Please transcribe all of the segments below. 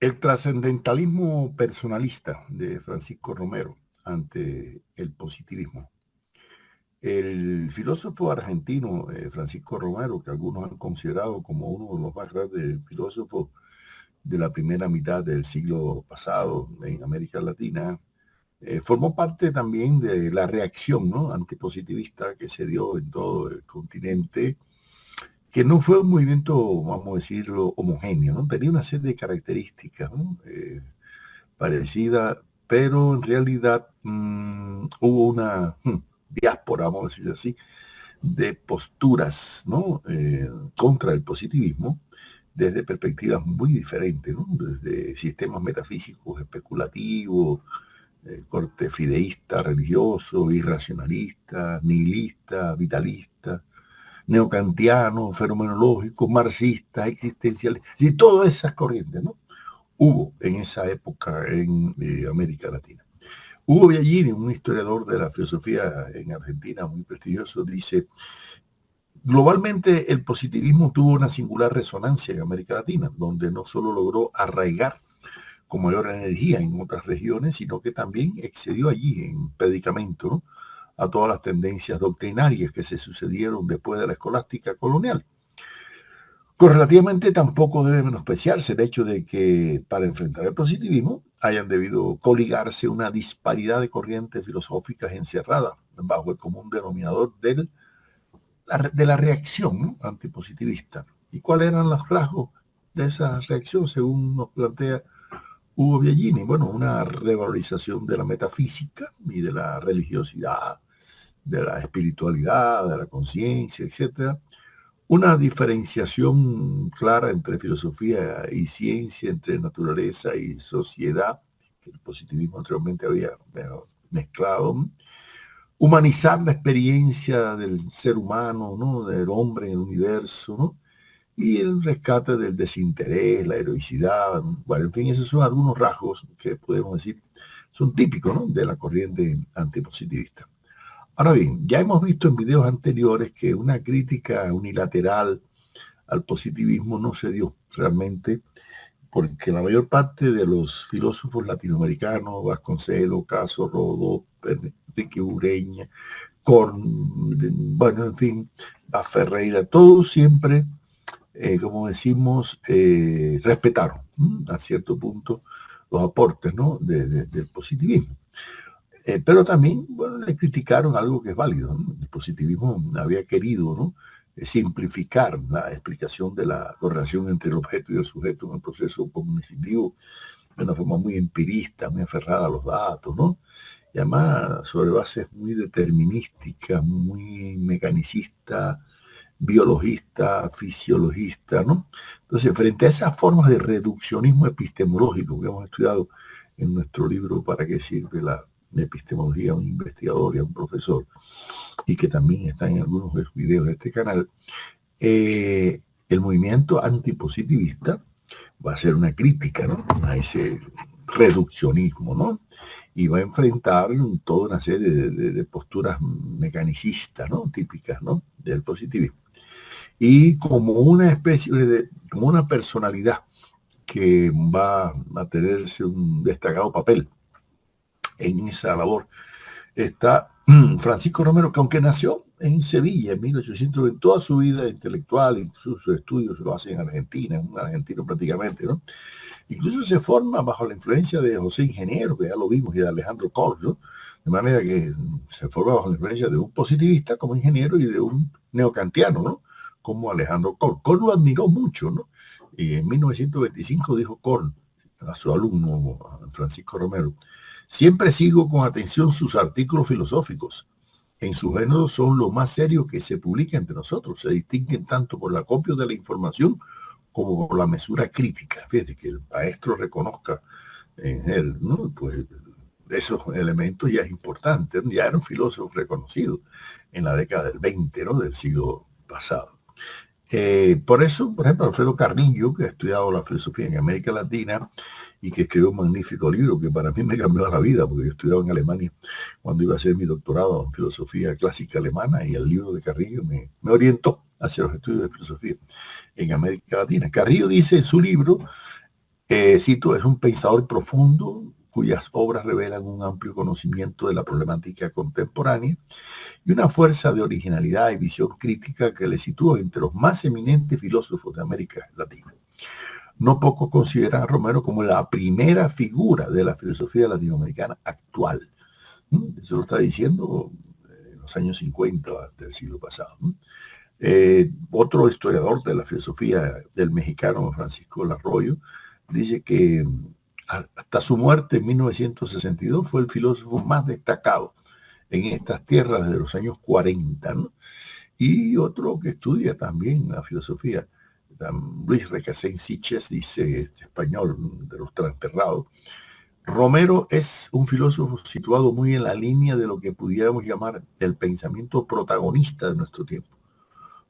El trascendentalismo personalista de Francisco Romero ante el positivismo. El filósofo argentino Francisco Romero, que algunos han considerado como uno de los más grandes filósofos de la primera mitad del siglo pasado en América Latina, formó parte también de la reacción, ¿no?, antipositivista que se dio en todo el continente, que no fue un movimiento, vamos a decirlo, homogéneo, ¿no? Tenía una serie de características, ¿no?, parecidas, pero en realidad hubo una diáspora, vamos a decir así, de posturas, ¿no?, contra el positivismo, desde perspectivas muy diferentes, ¿no?, desde sistemas metafísicos especulativos, corte fideísta, religioso, irracionalista, nihilista, vitalista, neocantiano, fenomenológico, marxista, existencial, y todas esas corrientes, ¿no?, hubo en esa época en América Latina. Hugo Biagini, un historiador de la filosofía en Argentina muy prestigioso, dice: globalmente el positivismo tuvo una singular resonancia en América Latina, donde no solo logró arraigar con mayor energía en otras regiones, sino que también excedió allí en predicamento, ¿no?, a todas las tendencias doctrinarias que se sucedieron después de la escolástica colonial. Correlativamente tampoco debe menospreciarse el hecho de que para enfrentar el positivismo hayan debido coligarse una disparidad de corrientes filosóficas encerradas bajo el común denominador de la reacción, ¿no?, antipositivista. ¿Y cuáles eran los rasgos de esa reacción, según nos plantea Hugo Biagini? Bueno, una revalorización de la metafísica y de la religiosidad, de la espiritualidad, de la conciencia, etcétera. Una diferenciación clara entre filosofía y ciencia, entre naturaleza y sociedad, que el positivismo anteriormente había mezclado. Humanizar la experiencia del ser humano, ¿no?, del hombre en el universo, ¿no?, y el rescate del desinterés, la heroicidad. Bueno, en fin, esos son algunos rasgos que podemos decir son típicos, ¿no?, de la corriente antipositivista. Ahora bien, ya hemos visto en videos anteriores que una crítica unilateral al positivismo no se dio realmente, porque la mayor parte de los filósofos latinoamericanos, Vasconcelos, Caso, Rodó, Enrique Ureña, bueno, en fin, a Ferreira, todos siempre, como decimos, respetaron a cierto punto los aportes, ¿no?, del positivismo. Pero también, bueno, le criticaron algo que es válido, ¿no? El positivismo había querido, ¿no?, simplificar la explicación de la correlación entre el objeto y el sujeto en el proceso cognitivo de una forma muy empirista, muy aferrada a los datos, ¿no?, y además sobre bases muy determinísticas, muy mecanicistas, biologista, fisiologista, ¿no? Entonces, frente a esas formas de reduccionismo epistemológico que hemos estudiado en nuestro libro ¿Para qué sirve la epistemología a un investigador y a un profesor?, y que también está en algunos de los videos de este canal, el movimiento antipositivista va a hacer una crítica, ¿no?, a ese reduccionismo, ¿no?, y va a enfrentar toda una serie de posturas mecanicistas, ¿no?, típicas, ¿no?, del positivismo. Y como una especie como una personalidad que va a tenerse un destacado papel en esa labor, está Francisco Romero, que aunque nació en Sevilla en 1820, toda su vida intelectual, incluso sus estudios lo hace en Argentina, es un argentino prácticamente, ¿no? Incluso se forma bajo la influencia de José Ingeniero, que ya lo vimos, y de Alejandro Kohl, ¿no? De manera que se forma bajo la influencia de un positivista como ingeniero y de un neocantiano, ¿no?, como Alejandro Kohl. Kohl lo admiró mucho, ¿no? Y en 1925 dijo Kohl a su alumno Francisco Romero: siempre sigo con atención sus artículos filosóficos. En su género son lo más serio que se publica entre nosotros. Se distinguen tanto por el acopio de la información como por la mesura crítica. Fíjate, que el maestro reconozca en él, ¿no?, pues esos elementos ya es importante. Ya era un filósofo reconocido en la década del 20, ¿no?, del siglo pasado. Por eso, por ejemplo, Alfredo Carrillo, que ha estudiado la filosofía en América Latina y que escribió un magnífico libro que para mí me cambió la vida, porque yo estudiaba en Alemania cuando iba a hacer mi doctorado en filosofía clásica alemana, y el libro de Carrillo me orientó hacia los estudios de filosofía en América Latina. Carrillo dice en su libro Cito, es un pensador profundo cuyas obras revelan un amplio conocimiento de la problemática contemporánea y una fuerza de originalidad y visión crítica que le sitúa entre los más eminentes filósofos de América Latina. No poco consideran a Romero como la primera figura de la filosofía latinoamericana actual. Eso lo está diciendo en los años 50 del siglo pasado. Otro historiador de la filosofía del mexicano, Francisco Larroyo, dice que hasta su muerte en 1962 fue el filósofo más destacado en estas tierras de los años 40, ¿no? Y otro que estudia también la filosofía, Luis Recasén Siches, dice este español de los transterrados, Romero es un filósofo situado muy en la línea de lo que pudiéramos llamar el pensamiento protagonista de nuestro tiempo.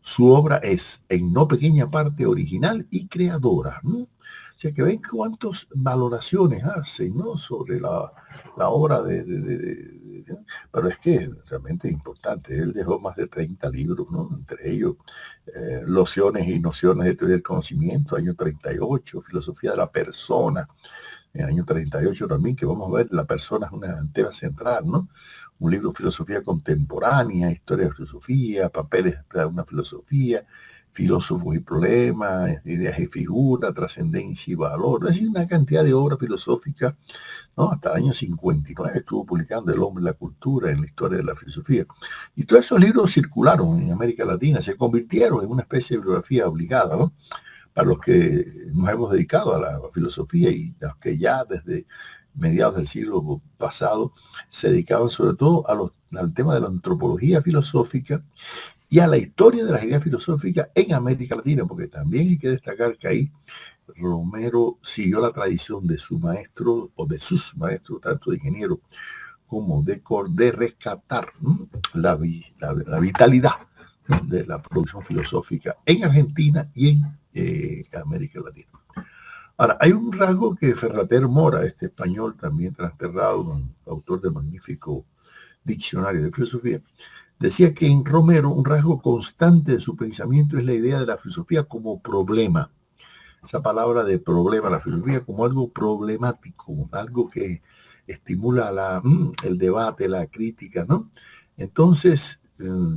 Su obra es, en no pequeña parte, original y creadora, ¿no? O sea, que ven cuántas valoraciones hacen, ¿no?, sobre la obra pero es que realmente es importante. Él dejó más de 30 libros, ¿no? Entre ellos, Lociones y nociones de teoría del conocimiento, año 38, Filosofía de la persona, en el año 38 también, que vamos a ver, la persona es una tema central, ¿no? Un libro de filosofía contemporánea, historia de filosofía, papeles de una filosofía, filósofos y problemas, ideas y figuras, trascendencia y valor. Es decir, una cantidad de obras filosóficas, ¿no? Hasta el año 59 estuvo publicando El hombre y la cultura en la historia de la filosofía. Y todos esos libros circularon en América Latina, se convirtieron en una especie de bibliografía obligada, ¿no?, para los que nos hemos dedicado a la filosofía y los que ya desde mediados del siglo pasado se dedicaban sobre todo al tema de la antropología filosófica y a la historia de las ideas filosóficas en América Latina, porque también hay que destacar que ahí Romero siguió la tradición de su maestro o de sus maestros, tanto de ingeniero como de rescatar la vitalidad, ¿no?, de la producción filosófica en Argentina y en América Latina. Ahora, hay un rasgo que Ferrater Mora, este español también transterrado, un autor de magnífico diccionario de filosofía, decía que en Romero un rasgo constante de su pensamiento es la idea de la filosofía como problema. Esa palabra de problema, la filosofía como algo problemático, algo que estimula el debate, la crítica, ¿no? Entonces,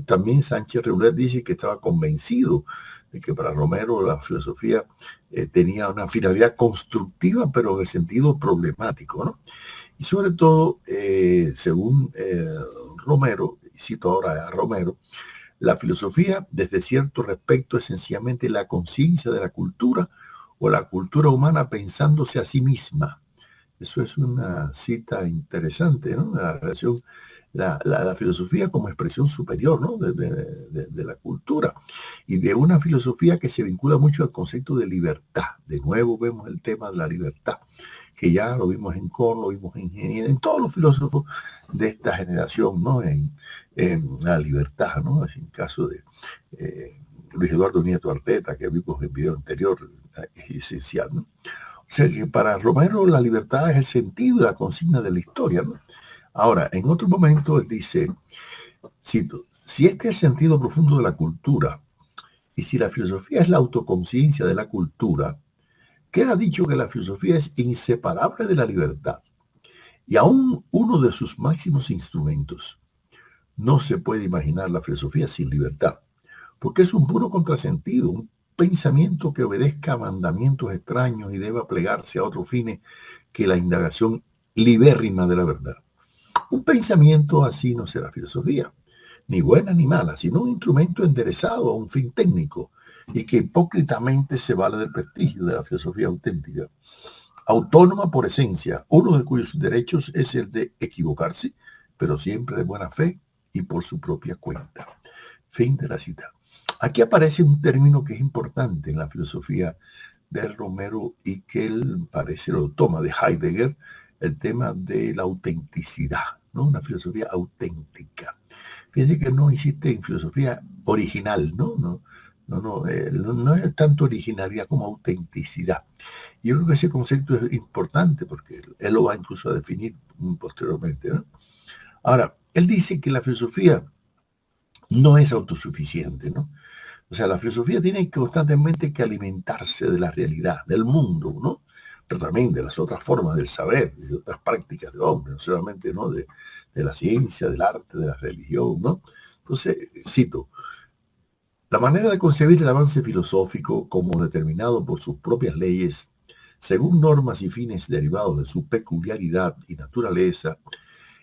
también Sánchez Reulet dice que estaba convencido de que para Romero la filosofía tenía una finalidad constructiva, pero en el sentido problemático, ¿no? Y sobre todo, según Romero, y cito ahora a Romero, la filosofía, desde cierto respecto, es sencillamente la conciencia de la cultura o la cultura humana pensándose a sí misma. Eso es una cita interesante, ¿no? La relación, la filosofía como expresión superior, ¿no?, de la cultura y de una filosofía que se vincula mucho al concepto de libertad. De nuevo vemos el tema de la libertad, que ya lo vimos en Kohn, lo vimos en todos los filósofos de esta generación, ¿no? En la libertad, ¿no? Es el caso de Luis Eduardo Nieto Arteta, que vimos en el video anterior, es esencial, ¿no? O sea que para Romero la libertad es el sentido y la consigna de la historia, ¿no? Ahora, en otro momento él dice, cito, si este es el sentido profundo de la cultura y si la filosofía es la autoconciencia de la cultura, queda dicho que la filosofía es inseparable de la libertad y aún uno de sus máximos instrumentos. No se puede imaginar la filosofía sin libertad, porque es un puro contrasentido, un pensamiento que obedezca a mandamientos extraños y deba plegarse a otros fines que la indagación libérrima de la verdad. Un pensamiento así no será filosofía, ni buena ni mala, sino un instrumento enderezado a un fin técnico y que hipócritamente se vale del prestigio de la filosofía auténtica. Autónoma por esencia, uno de cuyos derechos es el de equivocarse, pero siempre de buena fe y por su propia cuenta. Fin de la cita. Aquí aparece un término que es importante en la filosofía de Romero y que él parece lo toma de Heidegger, el tema de la autenticidad, ¿no? Una filosofía auténtica. Fíjense que no existe en filosofía original, ¿no? No es tanto originalidad como autenticidad. Yo creo que ese concepto es importante porque él lo va incluso a definir posteriormente, ¿no? Ahora, él dice que la filosofía no es autosuficiente, ¿no? O sea, la filosofía tiene constantemente que alimentarse de la realidad, del mundo, ¿no? pero también de las otras formas del saber, de otras prácticas del hombre, no solamente, ¿no?, de la ciencia, del arte, de la religión, ¿no? Entonces, cito, la manera de concebir el avance filosófico como determinado por sus propias leyes, según normas y fines derivados de su peculiaridad y naturaleza,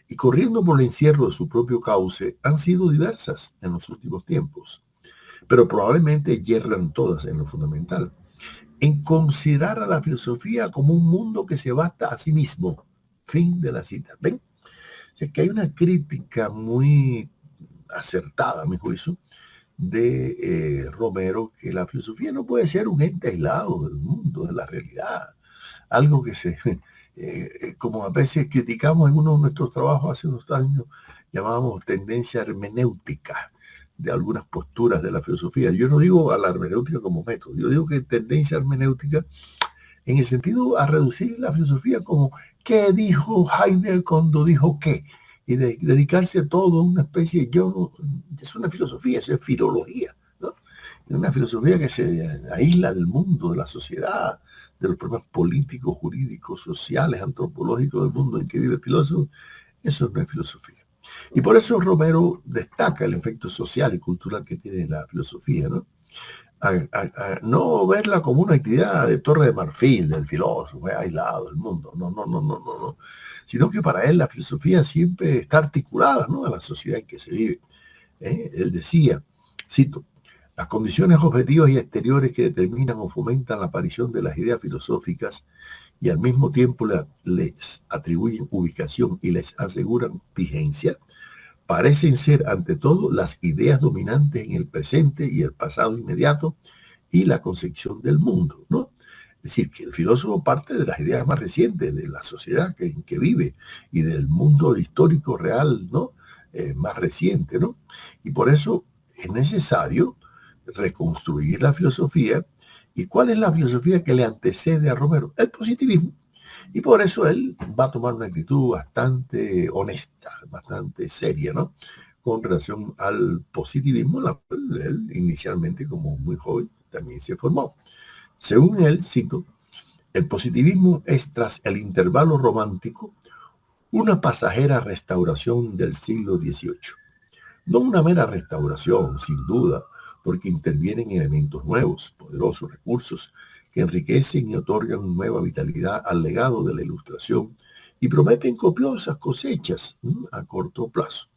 y corriendo por el encierro de su propio cauce, han sido diversas en los últimos tiempos, pero probablemente yerran todas en lo fundamental, en considerar a la filosofía como un mundo que se basta a sí mismo. Fin de la cita. ¿Ven? O sea, que hay una crítica muy acertada, a mi juicio, de Romero, que la filosofía no puede ser un ente aislado del mundo, de la realidad, algo que como a veces criticamos en uno de nuestros trabajos hace unos años, llamábamos tendencia hermenéutica de algunas posturas de la filosofía. Yo no digo a la hermenéutica como método, yo digo que tendencia hermenéutica en el sentido a reducir la filosofía como qué dijo Heidegger cuando dijo qué, y dedicarse a todo una especie, es una filosofía, es filología, ¿no? Es una filosofía que se aísla del mundo, de la sociedad, de los problemas políticos, jurídicos, sociales, antropológicos del mundo en que vive el filósofo. Eso no es filosofía. Y por eso Romero destaca el efecto social y cultural que tiene la filosofía, ¿no? A no verla como una actividad de torre de marfil del filósofo, aislado del mundo, no, sino que para él la filosofía siempre está articulada, ¿no?, a la sociedad en que se vive. Él decía, cito, las condiciones objetivas y exteriores que determinan o fomentan la aparición de las ideas filosóficas y al mismo tiempo les atribuyen ubicación y les aseguran vigencia, parecen ser ante todo las ideas dominantes en el presente y el pasado inmediato y la concepción del mundo, ¿no? Es decir, que el filósofo parte de las ideas más recientes de la sociedad en que vive y del mundo histórico real, ¿no?, más reciente, ¿no? Y por eso es necesario reconstruir la filosofía. ¿Y cuál es la filosofía que le antecede a Romero? El positivismo. Y por eso él va a tomar una actitud bastante honesta, bastante seria, ¿no?, con relación al positivismo, la cual él inicialmente, como muy joven, también se formó. Según él, cito, el positivismo es, tras el intervalo romántico, una pasajera restauración del siglo XVIII. No una mera restauración, sin duda, porque intervienen elementos nuevos, poderosos recursos, que enriquecen y otorgan nueva vitalidad al legado de la Ilustración y prometen copiosas cosechas a corto plazo.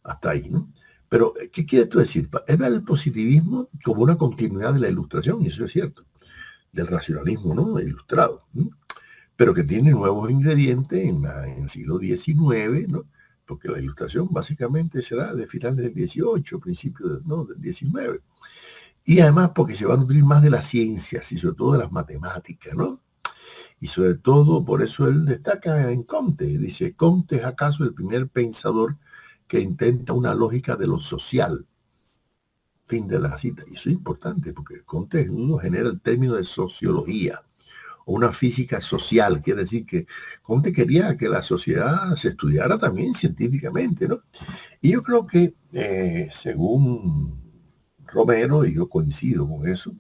Hasta ahí, ¿no? Pero, ¿qué quieres tú decir? Él ve el positivismo como una continuidad de la Ilustración, y eso es cierto, del racionalismo, ¿no?, ilustrado, ¿no?, pero que tiene nuevos ingredientes en el siglo XIX, ¿no?, porque la Ilustración básicamente será de finales del XVIII, principios ¿no?, del XIX. Y además porque se va a nutrir más de las ciencias y sobre todo de las matemáticas, ¿no? Y sobre todo, por eso él destaca en Comte. Dice, Comte es acaso el primer pensador que intenta una lógica de lo social. Fin de la cita. Y eso es importante porque Comte uno genera el término de sociología o una física social. Quiere decir que Comte quería que la sociedad se estudiara también científicamente, ¿no? Y yo creo que, según Romero, y yo coincido con eso,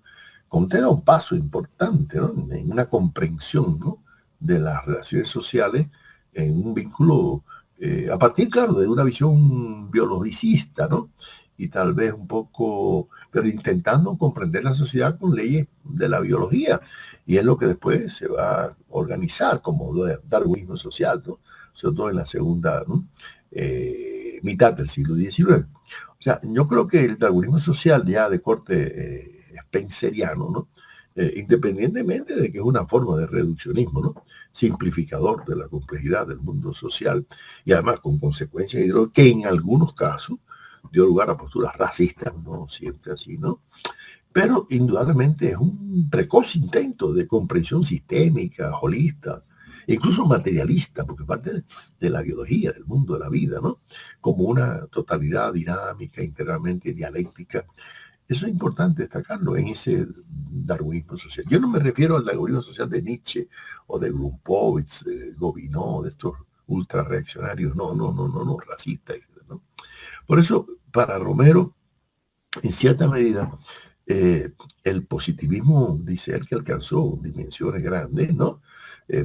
Comte da un paso importante, ¿no?, en una comprensión, ¿no?, de las relaciones sociales, en un vínculo, a partir, claro, de una visión biologicista, ¿no?, y tal vez un poco, pero intentando comprender la sociedad con leyes de la biología. Y es lo que después se va a organizar como darwinismo social, ¿no?, sobre todo en la segunda, ¿no?, mitad del siglo XIX. O sea, yo creo que el darwinismo social ya de corte spenceriano, ¿no?, independientemente de que es una forma de reduccionismo, ¿no?, simplificador de la complejidad del mundo social y además con consecuencias que en algunos casos dio lugar a posturas racistas, no siempre así, ¿no? Pero indudablemente es un precoz intento de comprensión sistémica, holista, incluso materialista, porque parte de la biología, del mundo de la vida, ¿no?, como una totalidad dinámica, integralmente dialéctica. Eso es importante destacarlo en ese darwinismo social. Yo no me refiero al darwinismo social de Nietzsche o de Grunpowitz, Gobineau, de estos ultra reaccionarios, no, racistas, ¿no? Por eso, para Romero, en cierta medida, Eh, el positivismo, dice él, que alcanzó dimensiones grandes, ¿no?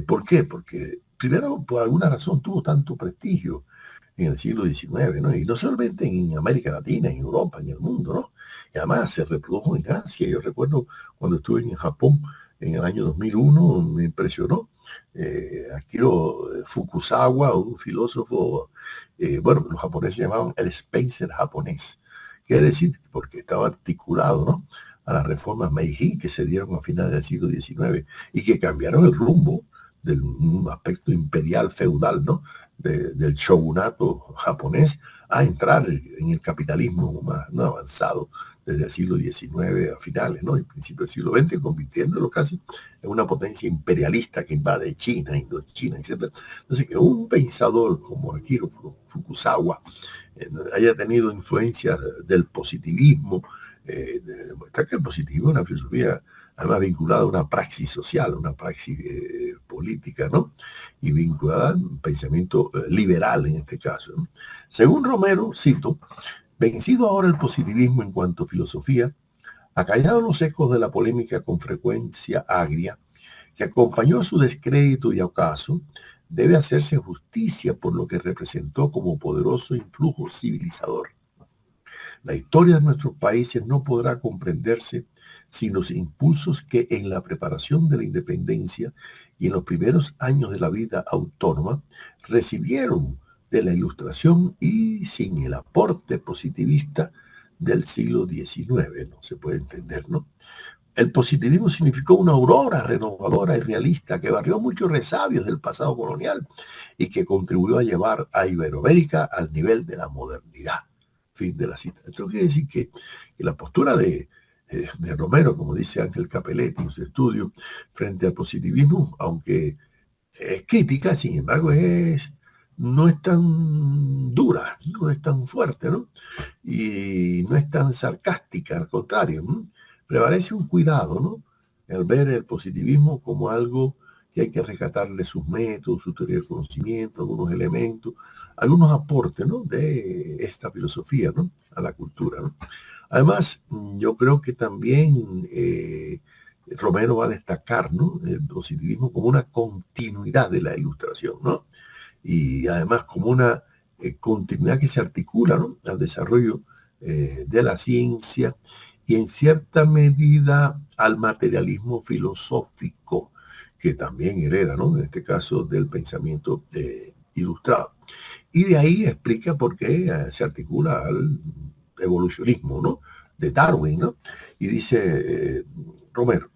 ¿Por qué? Porque primero, por alguna razón, tuvo tanto prestigio en el siglo XIX, ¿no? Y no solamente en América Latina, en Europa, en el mundo, ¿no? Y además se reprodujo en Asia. Yo recuerdo cuando estuve en Japón en el año 2001, me impresionó. Akiro Fukusawa, un filósofo, bueno, los japoneses llamaban el Spencer japonés. Quiere decir, porque estaba articulado, ¿no?, a las reformas Meiji que se dieron a finales del siglo XIX y que cambiaron el rumbo del un aspecto imperial feudal, ¿no?, del shogunato japonés a entrar en el capitalismo más, ¿no?, avanzado desde el siglo XIX a finales, ¿no?, y principios del siglo XX, convirtiéndolo casi en una potencia imperialista que invade China, Indochina, etc. Entonces, que un pensador como Akiro Fukusawa haya tenido influencia del positivismo, demuestra que el positivismo es una filosofía además vinculada a una praxis social, una praxis política, ¿no? Y vinculada a un pensamiento liberal en este caso, ¿no? Según Romero, cito, vencido ahora el positivismo en cuanto a filosofía, acallado los ecos de la polémica con frecuencia agria, que acompañó a su descrédito y ocaso, debe hacerse justicia por lo que representó como poderoso influjo civilizador. La historia de nuestros países no podrá comprenderse sin los impulsos que en la preparación de la independencia y en los primeros años de la vida autónoma recibieron de la Ilustración y sin el aporte positivista del siglo XIX. No se puede entender, ¿no? El positivismo significó una aurora renovadora y realista que barrió muchos resabios del pasado colonial y que contribuyó a llevar a Iberoamérica al nivel de la modernidad. Fin de la cita. Esto quiere decir que la postura de Romero, como dice Ángel Capelletti en su estudio, frente al positivismo, aunque es crítica, sin embargo, no es tan dura, no es tan fuerte, ¿no? Y no es tan sarcástica, al contrario, ¿no? Prevalece un cuidado, ¿no?, al ver el positivismo como algo que hay que rescatarle sus métodos, su teoría del conocimiento, algunos elementos, algunos aportes, ¿no?, de esta filosofía, ¿no?, a la cultura, ¿no? Además, yo creo que también Romero va a destacar, ¿no?, el positivismo como una continuidad de la Ilustración, ¿no? Y además como una continuidad que se articula, ¿no?, al desarrollo de la ciencia y en cierta medida al materialismo filosófico que también hereda, ¿no?, en este caso del pensamiento ilustrado. Y de ahí explica por qué se articula al evolucionismo, ¿no?, de Darwin, ¿no? Y dice Romero,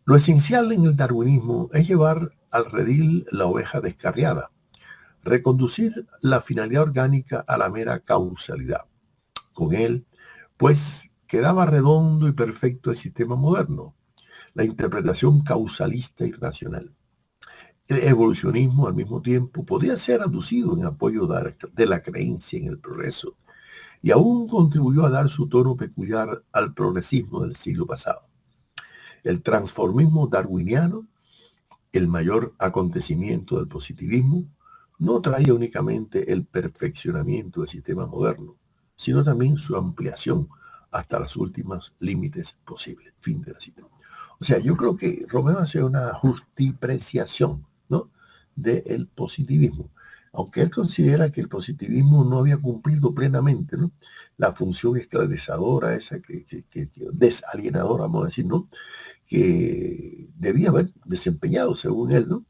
lo esencial en el darwinismo es llevar al redil la oveja descarriada, reconducir la finalidad orgánica a la mera causalidad. Con él, pues, quedaba redondo y perfecto el sistema moderno, la interpretación causalista y racional. El evolucionismo, al mismo tiempo, podía ser aducido en apoyo de la creencia en el progreso y aún contribuyó a dar su tono peculiar al progresismo del siglo pasado. El transformismo darwiniano, el mayor acontecimiento del positivismo, no traía únicamente el perfeccionamiento del sistema moderno, sino también su ampliación hasta los últimos límites posibles. Fin de la cita. O sea, yo creo que Romero hace una justipreciación, ¿no?, del positivismo, aunque él considera que el positivismo no había cumplido plenamente, ¿no?, la función esclarecedora, esa que desalienadora, vamos a decir, ¿no?, que debía haber desempeñado, según él, ¿no?,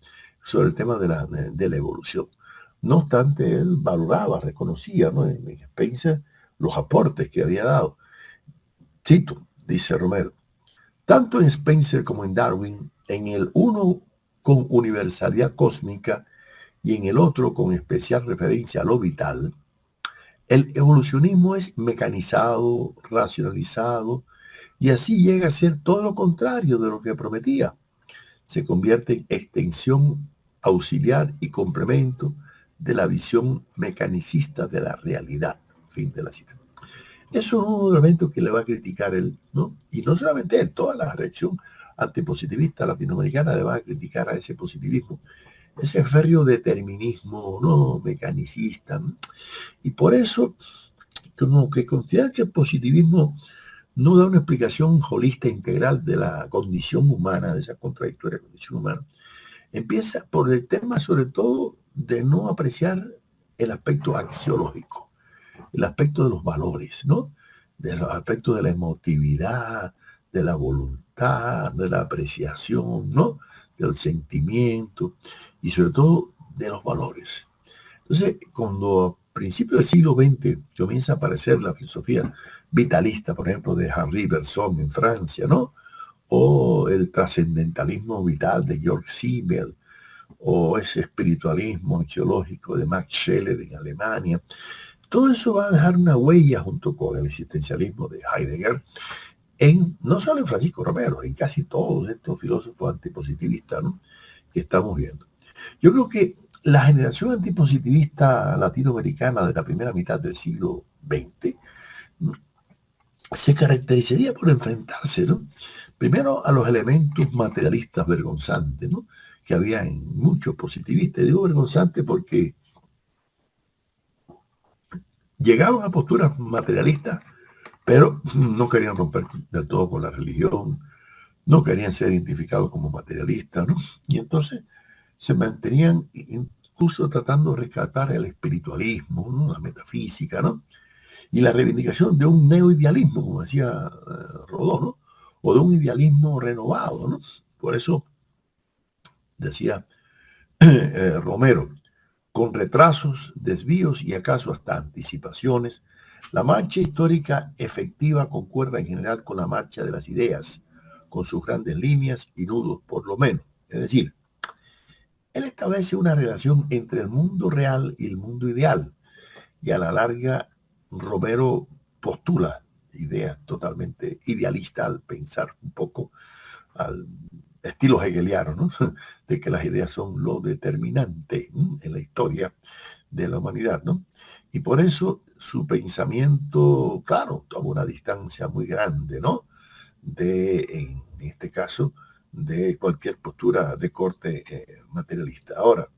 sobre el tema de la evolución. No obstante, él valoraba, reconocía, ¿no?, en Spencer los aportes que había dado. Cito, dice Romero, tanto en Spencer como en Darwin, en el uno con universalidad cósmica y en el otro con especial referencia a lo vital, el evolucionismo es mecanizado, racionalizado, y así llega a ser todo lo contrario de lo que prometía. Se convierte en extensión auxiliar y complemento de la visión mecanicista de la realidad. Fin de la cita. Eso es un elemento que le va a criticar él, ¿no? Y no solamente él, toda la reacción antipositivista latinoamericana le va a criticar a ese positivismo, ese férreo determinismo, ¿no?, mecanicista, ¿no? Y por eso, como que considera que el positivismo no da una explicación holista integral de la condición humana, de esa contradictoria condición humana. Empieza por el tema, sobre todo, de no apreciar el aspecto axiológico, el aspecto de los valores, ¿no? De los aspectos de la emotividad, de la voluntad, de la apreciación, ¿no? Del sentimiento y sobre todo de los valores. Entonces, cuando a principios del siglo XX comienza a aparecer la filosofía vitalista, por ejemplo, de Henri Bergson en Francia, ¿no? O el trascendentalismo vital de Georg Simmel, o ese espiritualismo teológico de Max Scheler en Alemania. Todo eso va a dejar una huella junto con el existencialismo de Heidegger, no solo en Francisco Romero, en casi todos estos filósofos antipositivistas, ¿no?, que estamos viendo. Yo creo que la generación antipositivista latinoamericana de la primera mitad del siglo XX se caracterizaría por enfrentarse, ¿no?, primero a los elementos materialistas vergonzantes, ¿no?, que había en muchos positivistas. Digo vergonzante porque llegaban a posturas materialistas, pero no querían romper del todo con la religión, no querían ser identificados como materialistas, ¿no? Y entonces se mantenían incluso tratando de rescatar el espiritualismo, ¿no?, la metafísica, ¿no?, y la reivindicación de un neoidealismo, como decía Rodó, ¿no?, o de un idealismo renovado, ¿no? Por eso decía Romero, con retrasos, desvíos y acaso hasta anticipaciones, la marcha histórica efectiva concuerda en general con la marcha de las ideas, con sus grandes líneas y nudos por lo menos. Es decir, él establece una relación entre el mundo real y el mundo ideal, y a la larga Romero postula ideas totalmente idealistas al pensar un poco al estilo hegeliano, ¿no?, de que las ideas son lo determinante, ¿no?, en la historia de la humanidad, ¿no? Y por eso su pensamiento, claro, toma una distancia muy grande, ¿no?, en este caso, de cualquier postura de corte materialista. Ahora,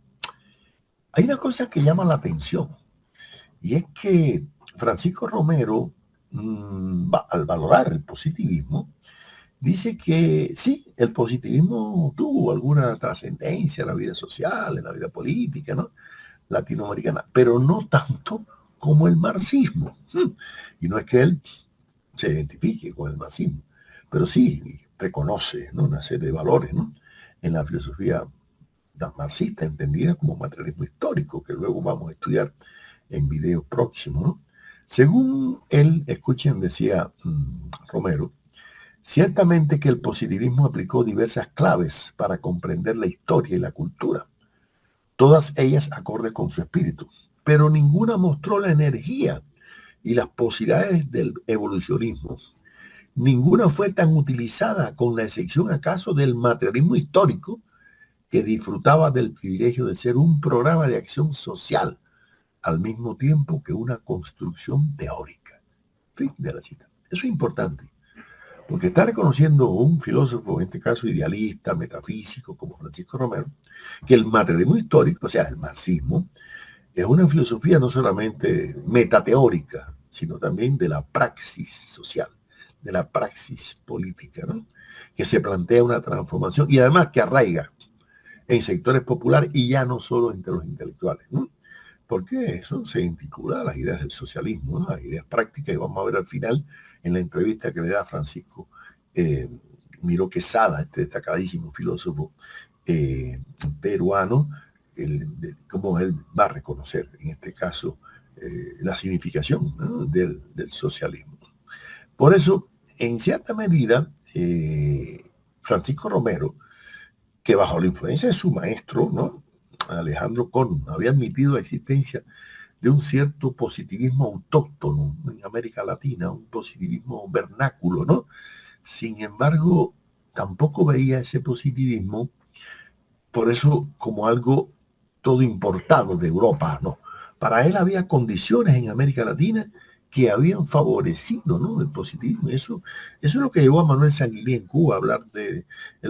hay una cosa que llama la atención, y es que Francisco Romero, al valorar el positivismo, dice que sí, el positivismo tuvo alguna trascendencia en la vida social, en la vida política, ¿no?, latinoamericana, pero no tanto como el marxismo. Y no es que él se identifique con el marxismo, pero sí reconoce, ¿no?, una serie de valores, ¿no?, en la filosofía marxista, entendida como materialismo histórico, que luego vamos a estudiar en videos próximos, ¿no? Según él, escuchen, decía Romero, ciertamente que el positivismo aplicó diversas claves para comprender la historia y la cultura, todas ellas acordes con su espíritu, pero ninguna mostró la energía y las posibilidades del evolucionismo. Ninguna fue tan utilizada, con la excepción acaso del materialismo histórico, que disfrutaba del privilegio de ser un programa de acción social, al mismo tiempo que una construcción teórica. Fin de la cita. Eso es importante, porque está reconociendo un filósofo, en este caso idealista, metafísico, como Francisco Romero, que el materialismo histórico, o sea, el marxismo, es una filosofía no solamente metateórica, sino también de la praxis social, de la praxis política, ¿no?, que se plantea una transformación y además que arraiga en sectores populares y ya no solo entre los intelectuales, ¿no?, porque eso se vincula a las ideas del socialismo, ¿no?, las ideas prácticas, y vamos a ver al final en la entrevista que le da Francisco Miró Quesada, este destacadísimo filósofo peruano, cómo él va a reconocer en este caso la significación, ¿no?, del socialismo. Por eso, en cierta medida, Francisco Romero, que bajo la influencia de su maestro, ¿no?, Alejandro Korn, había admitido la existencia de un cierto positivismo autóctono en América Latina, un positivismo vernáculo, ¿no? Sin embargo, tampoco veía ese positivismo, por eso, como algo todo importado de Europa, ¿no? Para él había condiciones en América Latina que habían favorecido, ¿no?, el positivismo. Eso es lo que llevó a Manuel Sanguilí en Cuba a hablar del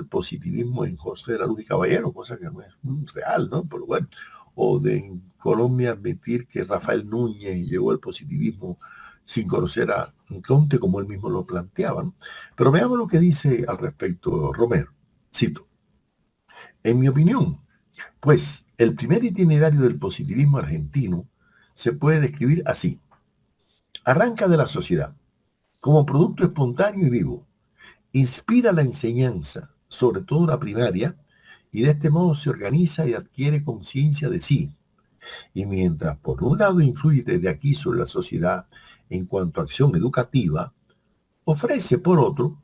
positivismo en José de la Luz y Caballero, cosa que no es real, ¿no? Pero bueno, o de en Colombia admitir que Rafael Núñez llevó el positivismo sin conocer a Comte como él mismo lo planteaba, ¿no? Pero veamos lo que dice al respecto Romero. Cito: en mi opinión, pues el primer itinerario del positivismo argentino se puede describir así. Arranca de la sociedad como producto espontáneo y vivo. Inspira la enseñanza, sobre todo la primaria, y de este modo se organiza y adquiere conciencia de sí. Y mientras por un lado influye desde aquí sobre la sociedad en cuanto a acción educativa, ofrece por otro,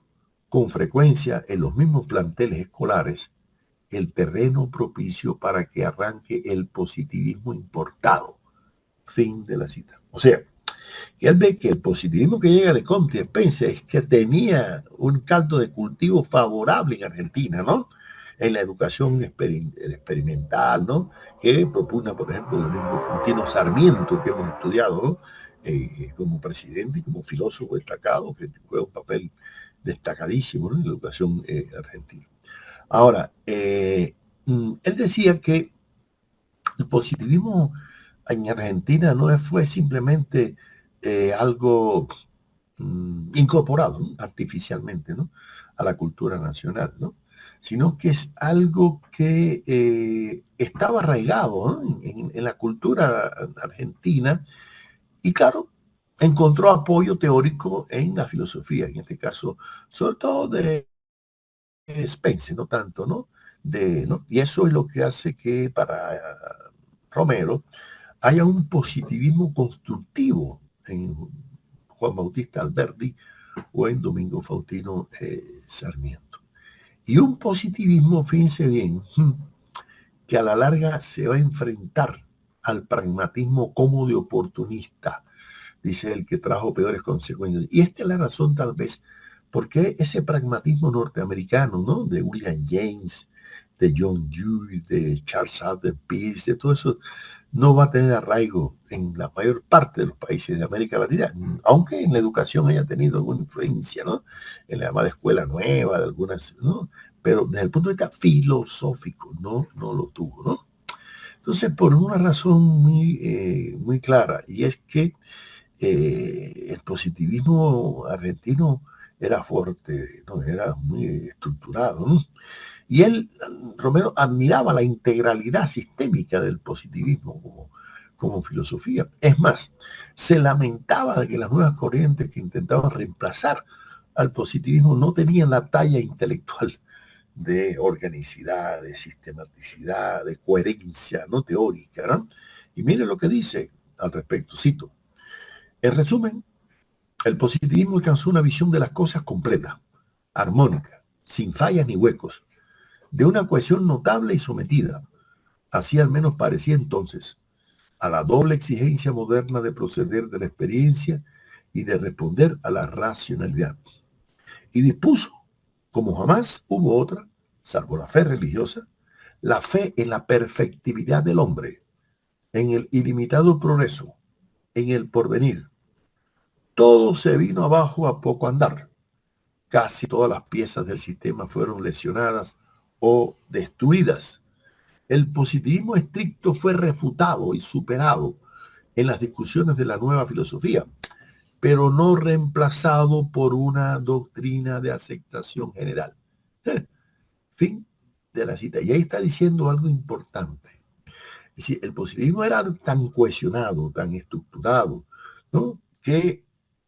con frecuencia en los mismos planteles escolares, el terreno propicio para que arranque el positivismo importado. Fin de la cita. O sea, que él ve que el positivismo que llega de Comte y Spencer es que tenía un caldo de cultivo favorable en Argentina, ¿no? En la educación experimental, ¿no? Que propugna, por ejemplo, el mismo Faustino Sarmiento, que hemos estudiado, ¿no? Como presidente y como filósofo destacado, que juega un papel destacadísimo, ¿no?, en la educación argentina. Ahora, él decía que el positivismo en Argentina no fue simplemente algo incorporado, ¿no?, artificialmente, ¿no?, a la cultura nacional, ¿no?, sino que es algo que estaba arraigado, ¿no?, en la cultura argentina, y claro, encontró apoyo teórico en la filosofía, en este caso, sobre todo de Spencer, no tanto, ¿no? ¿No? Y eso es lo que hace que para Romero haya un positivismo constructivo en Juan Bautista Alberdi o en Domingo Faustino Sarmiento. Y un positivismo, fíjense bien, que a la larga se va a enfrentar al pragmatismo cómodo y oportunista, dice el que trajo peores consecuencias. Y esta es la razón tal vez por qué ese pragmatismo norteamericano, ¿no?, de William James, de John Dewey, de Charles Sanders Peirce, de todo eso, no va a tener arraigo en la mayor parte de los países de América Latina, aunque en la educación haya tenido alguna influencia, ¿no?, en la llamada escuela nueva, de algunas, ¿no?, pero desde el punto de vista filosófico no lo tuvo, ¿no? Entonces, por una razón muy clara, y es que el positivismo argentino era fuerte, ¿no?, era muy estructurado, ¿no? Y él, Romero, admiraba la integralidad sistémica del positivismo como filosofía. Es más, se lamentaba de que las nuevas corrientes que intentaban reemplazar al positivismo no tenían la talla intelectual de organicidad, de sistematicidad, de coherencia no teórica, ¿no? Y mire lo que dice al respecto, cito: en resumen, el positivismo alcanzó una visión de las cosas completa, armónica, sin fallas ni huecos, de una cohesión notable y sometida, así al menos parecía entonces, a la doble exigencia moderna de proceder de la experiencia y de responder a la racionalidad. Y dispuso, como jamás hubo otra, salvo la fe religiosa, la fe en la perfectibilidad del hombre, en el ilimitado progreso, en el porvenir. Todo se vino abajo a poco andar. Casi todas las piezas del sistema fueron lesionadas o destruidas. El positivismo estricto fue refutado y superado en las discusiones de la nueva filosofía, pero no reemplazado por una doctrina de aceptación general. Fin de la cita. Y ahí está diciendo algo importante. Es decir, el positivismo era tan cohesionado, tan estructurado, ¿no?, que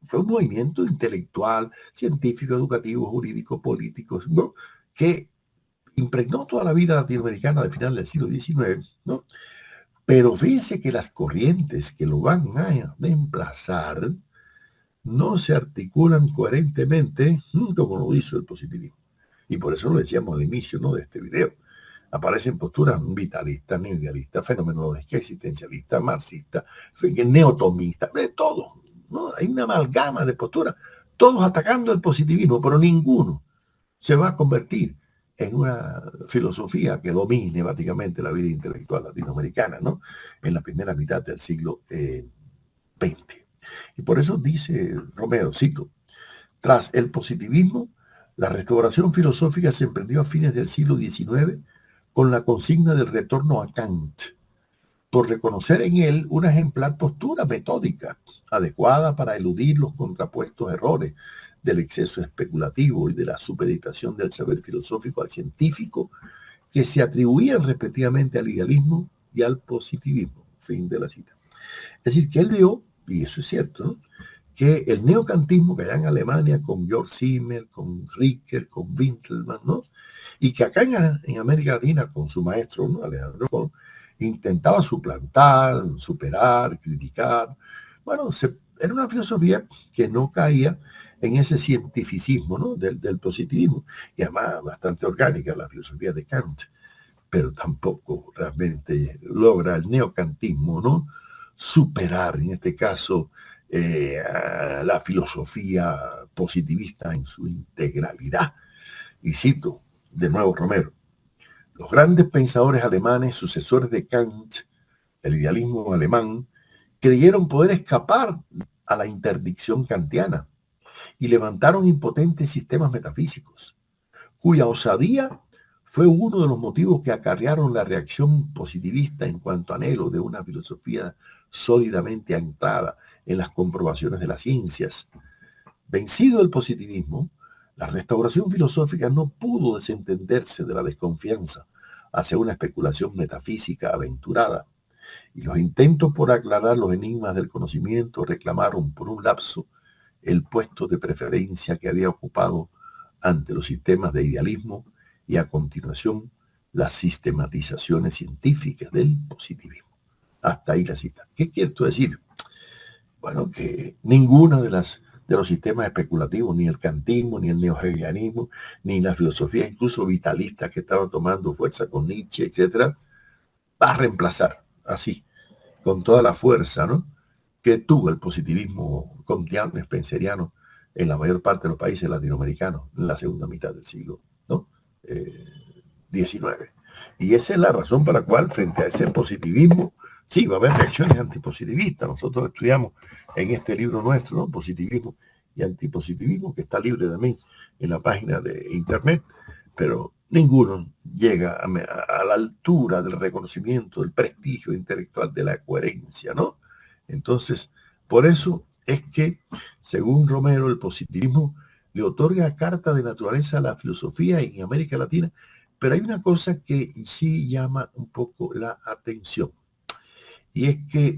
fue un movimiento intelectual, científico, educativo, jurídico, político, ¿no?, que impregnó toda la vida latinoamericana de final del siglo XIX, ¿no? Pero fíjense que las corrientes que lo van a reemplazar no se articulan coherentemente, como lo hizo el positivismo. Y por eso lo decíamos al inicio, ¿no?, de este video. Aparecen posturas vitalistas, neoliberalistas, fenomenológicas, existencialistas, marxistas, neotomistas, de todo, ¿no? Hay una amalgama de posturas, todos atacando el positivismo, pero ninguno se va a convertir en una filosofía que domine básicamente la vida intelectual latinoamericana, ¿no?, en la primera mitad del siglo XX. Y por eso dice Romero, cito: tras el positivismo, la restauración filosófica se emprendió a fines del siglo XIX con la consigna del retorno a Kant, por reconocer en él una ejemplar postura metódica, adecuada para eludir los contrapuestos errores del exceso especulativo y de la supeditación del saber filosófico al científico, que se atribuían respectivamente al idealismo y al positivismo. Fin de la cita. Es decir, que él vio, y eso es cierto, ¿no?, que el neocantismo que allá en Alemania con Georg Simmel, con Ricker, con Winkelmann, ¿no?, y que acá en América Latina con su maestro, ¿no?, Alejandro Kolb, intentaba suplantar, superar, criticar. Bueno, era una filosofía que no caía en ese cientificismo, ¿no?, del positivismo, y además bastante orgánica la filosofía de Kant, pero tampoco realmente logra el neocantismo, ¿no?, superar, en este caso, a la filosofía positivista en su integralidad. Y cito de nuevo Romero: los grandes pensadores alemanes, sucesores de Kant, el idealismo alemán, creyeron poder escapar a la interdicción kantiana y levantaron impotentes sistemas metafísicos, cuya osadía fue uno de los motivos que acarrearon la reacción positivista en cuanto a anhelo de una filosofía sólidamente anclada en las comprobaciones de las ciencias. Vencido el positivismo, la restauración filosófica no pudo desentenderse de la desconfianza hacia una especulación metafísica aventurada, y los intentos por aclarar los enigmas del conocimiento reclamaron por un lapso el puesto de preferencia que había ocupado ante los sistemas de idealismo y a continuación las sistematizaciones científicas del positivismo. Hasta ahí la cita. ¿Qué quiero decir? Bueno, que ninguna de los sistemas especulativos, ni el kantismo, ni el neohegelianismo, ni la filosofía incluso vitalista que estaba tomando fuerza con Nietzsche, etcétera, va a reemplazar así, con toda la fuerza, ¿no?, que tuvo el positivismo kantiano, spenceriano, en la mayor parte de los países latinoamericanos en la segunda mitad del siglo, ¿no?, XIX. Y esa es la razón para la cual, frente a ese positivismo, sí, va a haber reacciones antipositivistas. Nosotros estudiamos en este libro nuestro, ¿no?, Positivismo y Antipositivismo, que está libre también en la página de internet, pero ninguno llega a la altura del reconocimiento, del prestigio intelectual, de la coherencia, ¿no? Entonces, por eso es que, según Romero, el positivismo le otorga carta de naturaleza a la filosofía en América Latina, pero hay una cosa que sí llama un poco la atención, y es que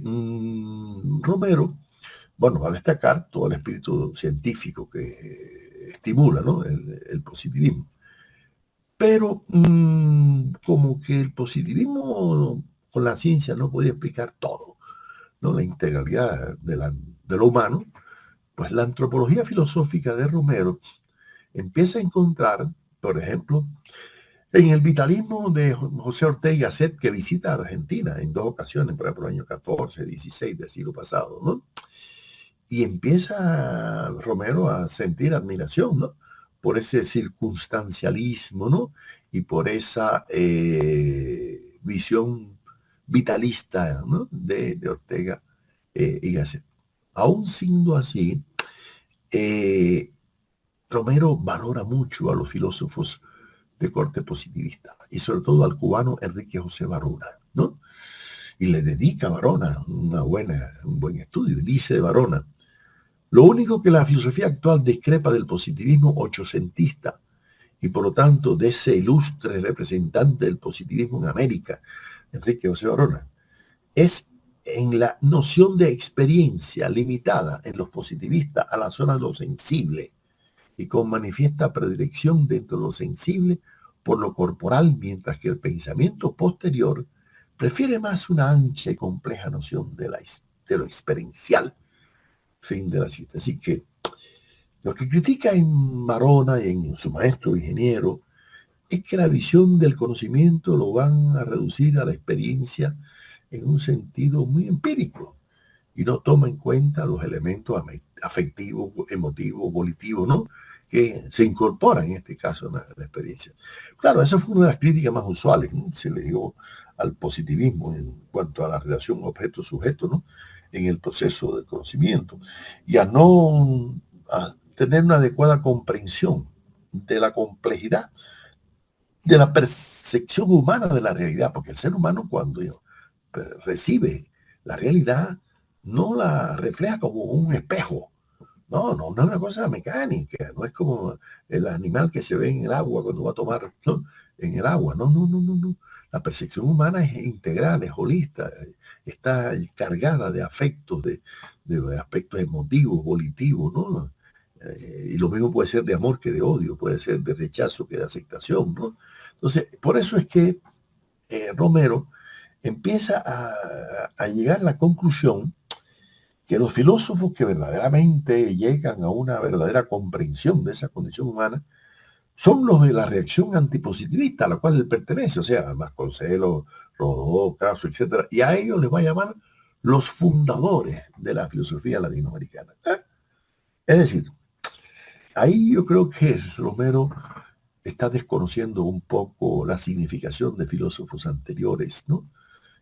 Romero, bueno, va a destacar todo el espíritu científico que estimula, ¿no?, el positivismo, pero como que el positivismo con la ciencia no podía explicar todo, ¿no?, la integralidad de lo humano. Pues la antropología filosófica de Romero empieza a encontrar, por ejemplo, en el vitalismo de José Ortega y Gasset, que visita Argentina en dos ocasiones, por ejemplo, el año 14, 16 del siglo pasado, ¿no? Y empieza Romero a sentir admiración, ¿no?, por ese circunstancialismo, ¿no?, y por esa visión vitalista, ¿no?, de Ortega y Gasset. Aún siendo así, Romero valora mucho a los filósofos de corte positivista, y sobre todo al cubano Enrique José Varona, ¿no? Y le dedica a Varona un buen estudio. Y dice de Varona: lo único que la filosofía actual discrepa del positivismo ochocentista, y por lo tanto de ese ilustre representante del positivismo en América, Enrique José Varona, es en la noción de experiencia limitada en los positivistas a la zona de lo sensible, y con manifiesta predilección dentro de lo sensible por lo corporal, mientras que el pensamiento posterior prefiere más una ancha y compleja noción de lo experiencial. Fin de la cita. Así que lo que critica en Varona y en su maestro ingeniero es que la visión del conocimiento lo van a reducir a la experiencia en un sentido muy empírico, y no toma en cuenta los elementos afectivos, emotivos, volitivos, ¿no?, que se incorporan en este caso en la experiencia. Claro, esa fue una de las críticas más usuales, ¿no?, se le dio al positivismo en cuanto a la relación objeto-sujeto, ¿no?, en el proceso del conocimiento, y a tener una adecuada comprensión de la complejidad de la percepción humana de la realidad, porque el ser humano, cuando recibe la realidad, no la refleja como un espejo. No, no, no es una cosa mecánica, no es como el animal que se ve en el agua cuando va a tomar, ¿no? En el agua. No, no, no, no, no. La percepción humana es integral, es holista, está cargada de afectos, de aspectos emotivos, volitivos, ¿no? Y lo mismo puede ser de amor que de odio, puede ser de rechazo que de aceptación, ¿no? Entonces, por eso es que Romero empieza a llegar a la conclusión que los filósofos que verdaderamente llegan a una verdadera comprensión de esa condición humana son los de la reacción antipositivista a la cual él pertenece, o sea, Vasconcelos, Rodó, Caso, etcétera, y a ellos les va a llamar los fundadores de la filosofía latinoamericana. Es decir, ahí yo creo que Romero está desconociendo un poco la significación de filósofos anteriores, ¿no?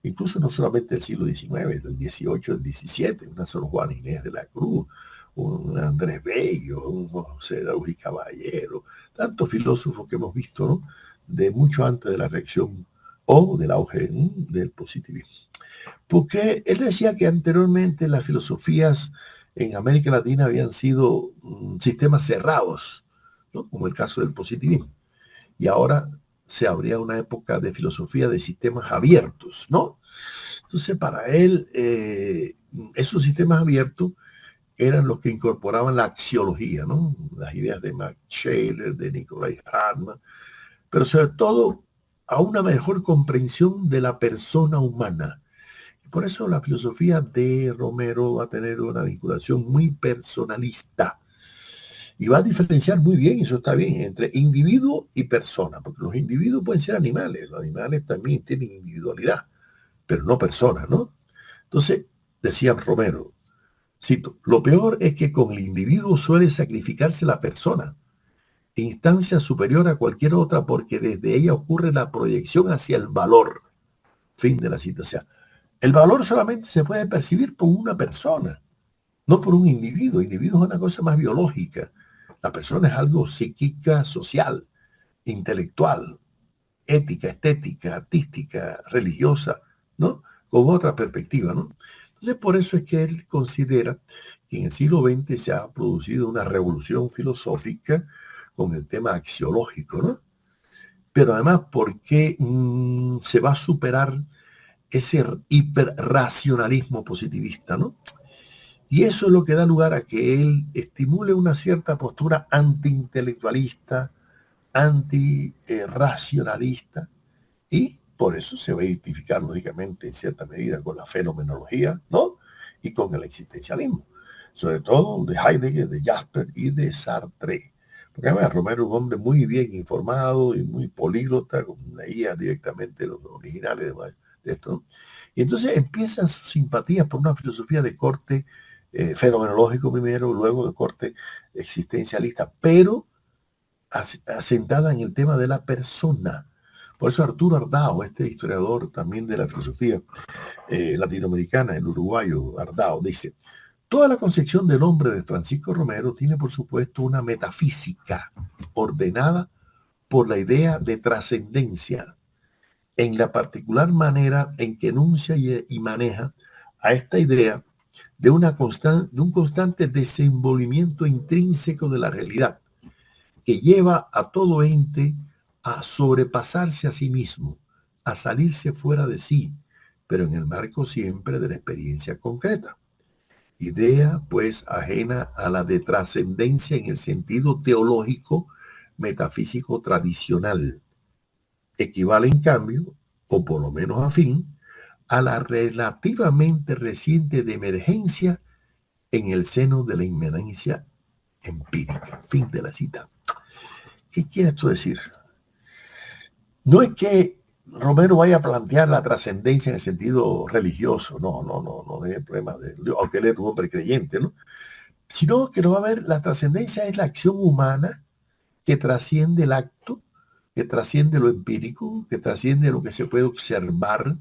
Incluso no solamente del siglo XIX, del XVIII, del XVII, una Sor Juana Inés de la Cruz, un Andrés Bello, un José Daúl Caballero, tantos filósofos que hemos visto, ¿no? De mucho antes de la reacción o del auge del positivismo. Porque él decía que anteriormente las filosofías en América Latina habían sido sistemas cerrados, ¿no? Como el caso del positivismo. Y ahora se abría una época de filosofía de sistemas abiertos, ¿no? Entonces, para él, esos sistemas abiertos eran los que incorporaban la axiología, ¿no? Las ideas de Max Scheler, de Nicolai Hartmann, pero sobre todo a una mejor comprensión de la persona humana. Por eso la filosofía de Romero va a tener una vinculación muy personalista y va a diferenciar muy bien, y eso está bien, entre individuo y persona, porque los individuos pueden ser animales, los animales también tienen individualidad, pero no personas, ¿no? Entonces, decía Romero, cito, lo peor es que con el individuo suele sacrificarse la persona, instancia superior a cualquier otra, porque desde ella ocurre la proyección hacia el valor. Fin de la cita. O sea, el valor solamente se puede percibir por una persona, no por un individuo. El individuo es una cosa más biológica. La persona es algo psíquica, social, intelectual, ética, estética, artística, religiosa, ¿no? Con otra perspectiva, ¿no? Entonces, por eso es que él considera que en el siglo XX se ha producido una revolución filosófica con el tema axiológico, ¿no? Pero además, porque se va a superar ese hiperracionalismo positivista, ¿no? Y eso es lo que da lugar a que él estimule una cierta postura antiintelectualista, antirracionalista, y por eso se va a identificar lógicamente en cierta medida con la fenomenología, ¿no? Y con el existencialismo, sobre todo de Heidegger, de Jasper y de Sartre. Porque además Romero es un hombre muy bien informado y muy políglota, leía directamente los originales de esto, ¿no? Y entonces empiezan sus simpatías por una filosofía de corte fenomenológico primero, luego de corte existencialista, pero asentada en el tema de la persona. Por eso Arturo Ardao, este historiador también de la filosofía latinoamericana, el uruguayo Ardao, dice, toda la concepción del hombre de Francisco Romero tiene por supuesto una metafísica ordenada por la idea de trascendencia, en la particular manera en que enuncia y maneja a esta idea de un constante desenvolvimiento intrínseco de la realidad, que lleva a todo ente a sobrepasarse a sí mismo, a salirse fuera de sí, pero en el marco siempre de la experiencia concreta. Idea, pues, ajena a la de trascendencia en el sentido teológico metafísico tradicional. Equivale, en cambio, o por lo menos afín, a la relativamente reciente de emergencia en el seno de la inmanencia empírica. Fin de la cita. ¿Qué quiere esto decir? No es que Romero vaya a plantear la trascendencia en el sentido religioso, no es el problema de, aunque él es un hombre creyente, ¿no? Sino que no va a haber, la trascendencia es la acción humana que trasciende el acto, que trasciende lo empírico, que trasciende lo que se puede observar,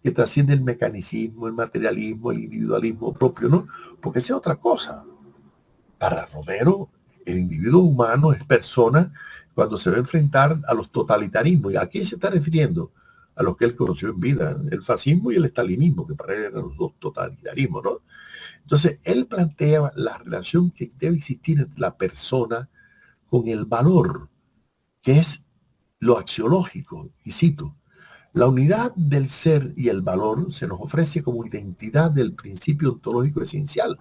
que trasciende el mecanicismo, el materialismo, el individualismo propio, ¿no? Porque esa es otra cosa. Para Romero, el individuo humano es persona cuando se va a enfrentar a los totalitarismos. ¿Y a quién se está refiriendo? a los que él conoció en vida, el fascismo y el estalinismo, que para él eran los dos totalitarismos, ¿no? Entonces, él plantea la relación que debe existir entre la persona con el valor, que es lo axiológico, y cito, la unidad del ser y el valor se nos ofrece como identidad del principio ontológico esencial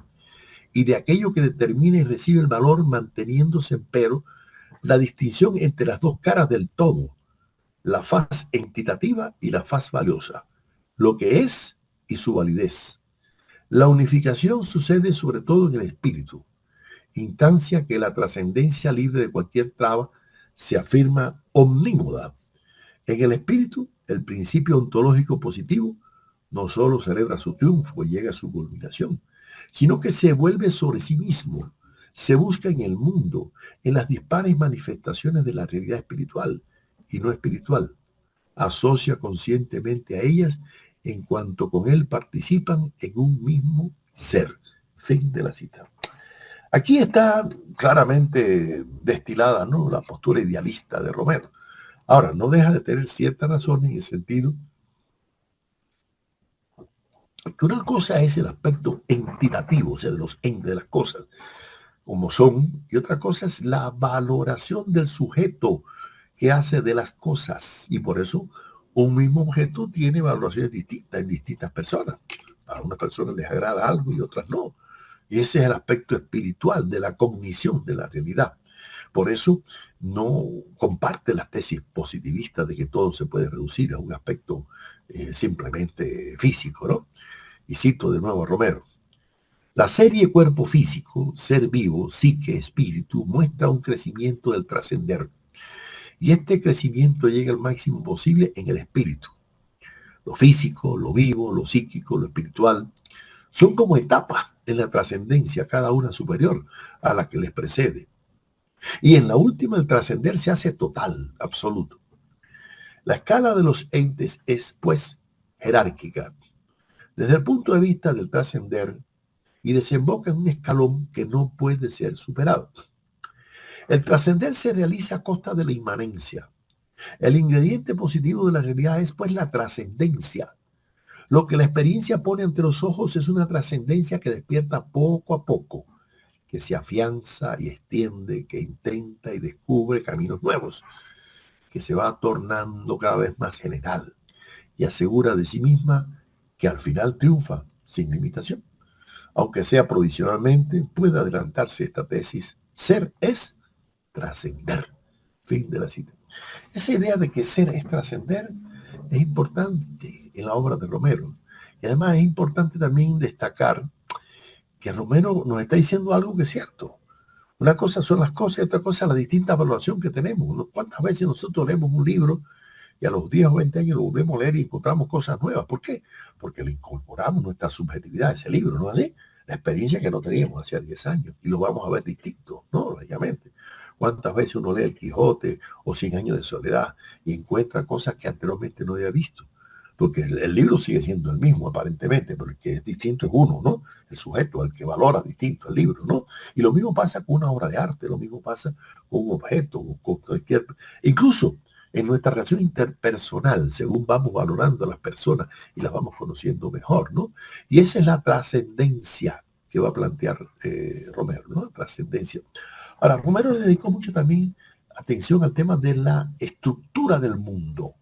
y de aquello que determina y recibe el valor, manteniéndose empero la distinción entre las dos caras del todo, la faz entitativa y la faz valiosa, lo que es y su validez. La unificación sucede sobre todo en el espíritu, instancia que la trascendencia libre de cualquier traba se afirma omnímoda. En el espíritu, el principio ontológico positivo no solo celebra su triunfo y llega a su culminación, sino que se vuelve sobre sí mismo, se busca en el mundo, en las dispares manifestaciones de la realidad espiritual y no espiritual, asocia conscientemente a ellas en cuanto con él participan en un mismo ser. Fin de la cita. Aquí está claramente destilada, ¿no?, la postura idealista de Romero. Ahora, no deja de tener cierta razón en el sentido que una cosa es el aspecto entitativo, o sea, de los entes de las cosas, como son, y otra cosa es la valoración del sujeto que hace de las cosas. Y por eso un mismo objeto tiene valoraciones distintas en distintas personas. A unas personas les agrada algo y otras no. Y ese es el aspecto espiritual de la cognición de la realidad. Por eso no comparte las tesis positivistas de que todo se puede reducir a un aspecto simplemente físico, ¿no? Y cito de nuevo a Romero. La serie cuerpo físico, ser vivo, psique, espíritu, muestra un crecimiento del trascender. Y este crecimiento llega al máximo posible en el espíritu. Lo físico, lo vivo, lo psíquico, lo espiritual, son como etapas en la trascendencia, cada una superior a la que les precede. Y en la última, el trascender se hace total, absoluto. La escala de los entes es, pues, jerárquica, desde el punto de vista del trascender, y desemboca en un escalón que no puede ser superado. El trascender se realiza a costa de la inmanencia. El ingrediente positivo de la realidad es, pues, la trascendencia. Lo que la experiencia pone ante los ojos es una trascendencia que despierta poco a poco, que se afianza y extiende, que intenta y descubre caminos nuevos, que se va tornando cada vez más general y asegura de sí misma que al final triunfa sin limitación. Aunque sea provisionalmente, puede adelantarse esta tesis. Ser es trascender. Fin de la cita. Esa idea de que ser es trascender es importante en la obra de Romero. Y además es importante también destacar que Romero nos está diciendo algo que es cierto. Una cosa son las cosas y otra cosa la distinta evaluación que tenemos. ¿Cuántas veces nosotros leemos un libro y a los 10 o 20 años lo volvemos a leer y encontramos cosas nuevas? ¿Por qué? Porque le incorporamos nuestra subjetividad a ese libro, ¿no es así? La experiencia que no teníamos hace 10 años y lo vamos a ver distinto, ¿no? Lógicamente. ¿Cuántas veces uno lee El Quijote o 100 años de soledad y encuentra cosas que anteriormente no había visto? Porque el libro sigue siendo el mismo aparentemente, pero el que es distinto es uno, ¿no? El sujeto, el que valora distinto el libro, ¿no? Y lo mismo pasa con una obra de arte, lo mismo pasa con un objeto, con cualquier... Incluso en nuestra relación interpersonal, según vamos valorando a las personas y las vamos conociendo mejor, ¿no? Y esa es la trascendencia que va a plantear Romero, ¿no? Trascendencia. Ahora, Romero le dedicó mucho también atención al tema de la estructura del mundo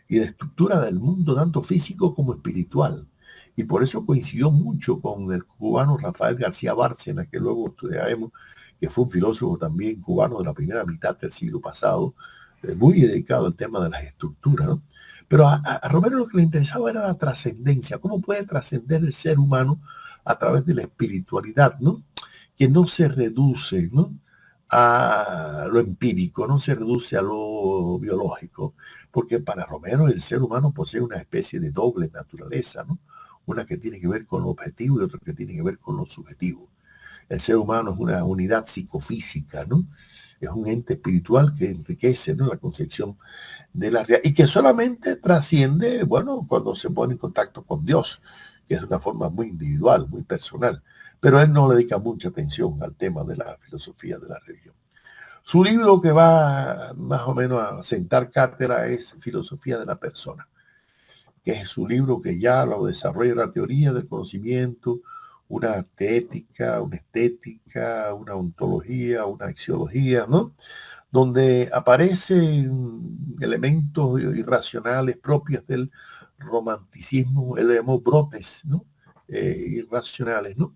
y la estructura del mundo tanto físico como espiritual. Y por eso coincidió mucho con el cubano Rafael García Bárcena, que luego estudiaremos, que fue un filósofo también cubano de la primera mitad del siglo pasado, muy dedicado al tema de las estructuras, ¿no? Pero a Romero lo que le interesaba era la trascendencia, cómo puede trascender el ser humano a través de la espiritualidad, ¿no? Que no se reduce, ¿no?, a lo empírico, no se reduce a lo biológico, porque para Romero el ser humano posee una especie de doble naturaleza, ¿no? Una que tiene que ver con lo objetivo y otra que tiene que ver con lo subjetivo. El ser humano es una unidad psicofísica, ¿no? Es un ente espiritual que enriquece, ¿no?, la concepción de la realidad y que solamente trasciende, bueno, cuando se pone en contacto con Dios, que es de una forma muy individual, muy personal. Pero él no le dedica mucha atención al tema de la filosofía de la religión. Su libro que va más o menos a sentar cátedra es Filosofía de la Persona. que es su libro que ya lo desarrolla la teoría del conocimiento, una ética, una estética, una ontología, una axiología, ¿no? Donde aparecen elementos irracionales propios del romanticismo, él le llamó brotes, ¿no? Irracionales, ¿no?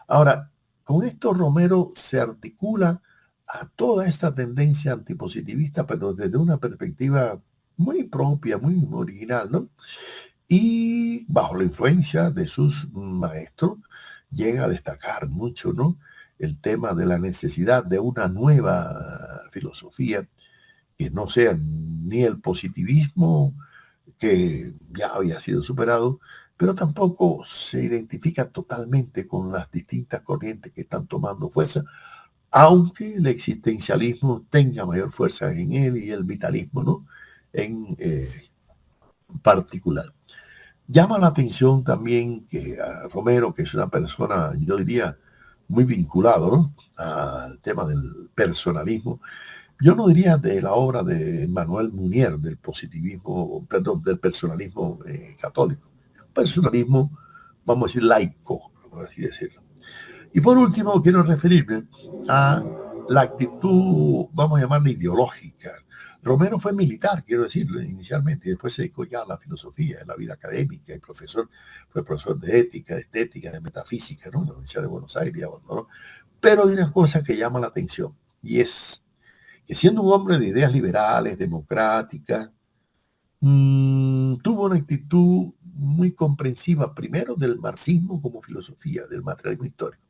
Ahora, con esto Romero se articula a toda esta tendencia antipositivista, pero desde una perspectiva muy propia, muy original, ¿no? Y bajo la influencia de sus maestros, llega a destacar mucho, ¿no? El tema de la necesidad de una nueva filosofía que no sea ni el positivismo, que ya había sido superado, pero tampoco se identifica totalmente con las distintas corrientes que están tomando fuerza, aunque el existencialismo tenga mayor fuerza en él y el vitalismo, ¿no? En particular. Llama la atención también que a Romero, que es una persona, yo diría, muy vinculado, ¿no? Al tema del personalismo. Yo no diría de la obra de Manuel Munier, del positivismo, perdón, del personalismo católico. Un personalismo, vamos a decir, laico, por así decirlo. Y por último, quiero referirme a la actitud, vamos a llamarla ideológica. Romero fue militar, quiero decirlo, inicialmente, y después se dedicó ya a la filosofía, a la vida académica, y fue profesor de ética, de estética, de metafísica, ¿no? En la Universidad de Buenos Aires y abandonó. Pero hay una cosa que llama la atención, y es que siendo un hombre de ideas liberales, democráticas, tuvo una actitud muy comprensiva, primero del marxismo como filosofía, del materialismo histórico,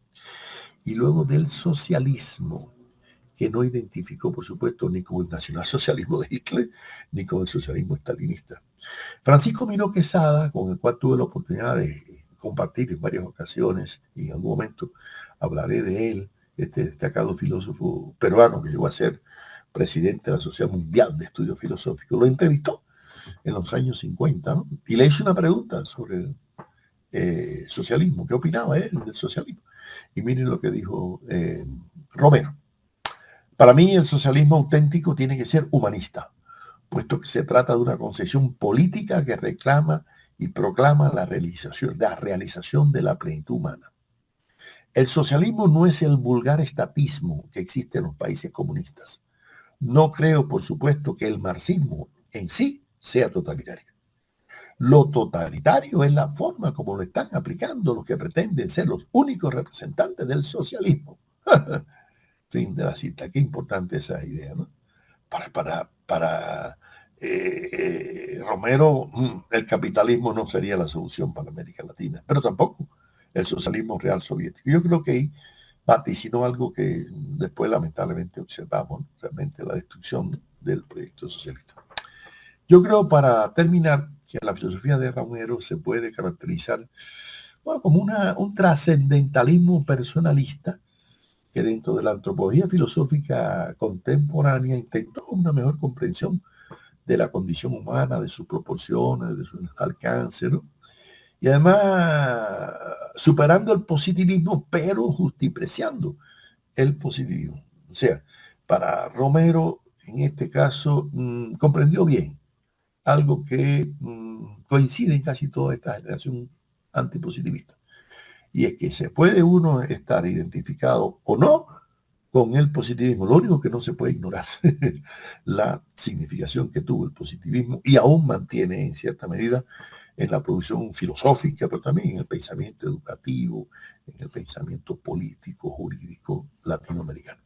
y luego del socialismo, que no identificó, por supuesto, ni con el nacionalsocialismo de Hitler, ni con el socialismo stalinista. Francisco Miró Quesada, con el cual tuve la oportunidad de compartir en varias ocasiones, y en algún momento hablaré de él, este destacado filósofo peruano que llegó a ser presidente de la Sociedad Mundial de Estudios Filosóficos, lo entrevistó en los años 50, ¿no? Y le hizo una pregunta sobre el socialismo, qué opinaba él del socialismo. Y miren lo que dijo Romero. Para mí el socialismo auténtico tiene que ser humanista, puesto que se trata de una concepción política que reclama y proclama la realización de la plenitud humana. El socialismo no es el vulgar estatismo que existe en los países comunistas. No creo, por supuesto, que el marxismo en sí sea totalitario. Lo totalitario es la forma como lo están aplicando los que pretenden ser los únicos representantes del socialismo. Fin de la cita. Qué importante esa idea, ¿no? Para Romero, el capitalismo no sería la solución para América Latina, pero tampoco el socialismo real soviético. Yo creo que ahí vaticinó algo que después lamentablemente observamos, ¿no? Realmente la destrucción del proyecto socialista. Yo creo, para terminar, que la filosofía de Romero se puede caracterizar, bueno, como un trascendentalismo personalista que dentro de la antropología filosófica contemporánea intentó una mejor comprensión de la condición humana, de sus proporciones, de sus alcances, ¿no? Y además superando el positivismo, pero justipreciando el positivismo. O sea, para Romero, en este caso, comprendió bien algo que coincide en casi toda esta generación antipositivista. Y es que se puede uno estar identificado o no con el positivismo. Lo único que no se puede ignorar es la significación que tuvo el positivismo y aún mantiene en cierta medida en la producción filosófica, pero también en el pensamiento educativo, en el pensamiento político, jurídico latinoamericano.